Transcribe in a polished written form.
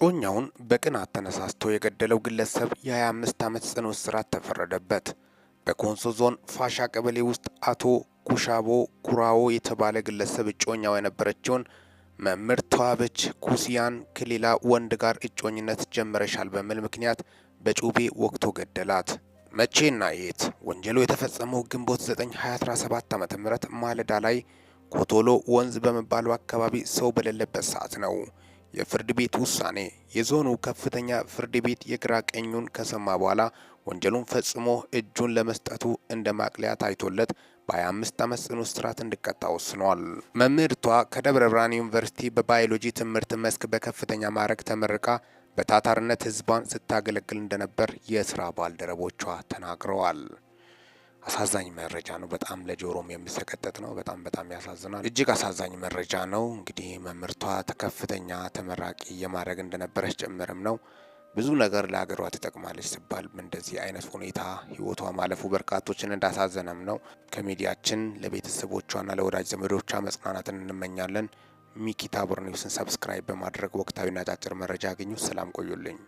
እጮኛውን በቅናት ተነሳስቶ የገደለው ግለሰብ የ25 ዓመት ጽኑ እስራት ተፈረደበት። በኮንሶ ዞን ፋሻ ቀበሌ ውስጥ አቶ ኩሻቦ ኩራዎ የተባለ ግለሰብ እጮኛው የነበረችውን መምህር ተዋበች ኩሲያን ከሌላ ወንድ ጋር እጮኝነት ጀመረሻል በሚል ምክንያት በጩቤ ወግቶ ገደላት። መቼና የት? ወንጀሉ የተፈጸመው ግንቦት 9 2017 ዓ.ም ማለዳ ላይ ኮቶሎ ወንዝ በመባለው አካባቢ ሰው በሌለበት ሰዓት ነው። የፍርድ ቤት ውሳኔ። የዞኑ ከፍተኛ ፍርድ ቤት የግራ ቀኙን ከሰማ በኋላ ወንጀሉን ፈጽሞ እጁን ለመስጠቱ እንደ ማቅለያ ታይቶለት በ25 ዓመት ጽኑ እስራት እንዲቀጣ ወስኗል። መምህርቷ ከደብረ ብርሃን ዩኒቨርሲቲ በባዮሎጂ ትምህርት መስክ በከፍተኛ ማዕረግ ተመርቃ በታታርነት ሕዝቧን ስታገለግል እንደነበር የስራ ባልደረቦቿ ተናግረዋል። አሳዛኝ መረጃ ነው። በጣም ለጆሮም የሚሰቀጥጥ ነው። በጣም ያሳዝናል። እጅግ አሳዛኝ መረጃ ነው። እንግዲህ መምህርቷ ከፍተኛ ተመራቂ የማድረግ እንደነበረች ጭምርም ነው። ብዙ ነገር ለሀገሯ ትጠቅማለች ሲባል እንደዚህ አይነት ሁኔታ ህይወቷ ማለፉ በርካቶችን እንዳሳዘነም ነው። ከሚዲያችን ለቤተሰቦቿና ለወዳጅ ዘመዶቿ መጽናናትን እንመኛለን። ሚኪ ታቦር ኒውስን ሰብስክራይብ በማድረግ ወቅታዊና አጫጭር መረጃ ያገኙ። ሰላም ቆዩልኝ።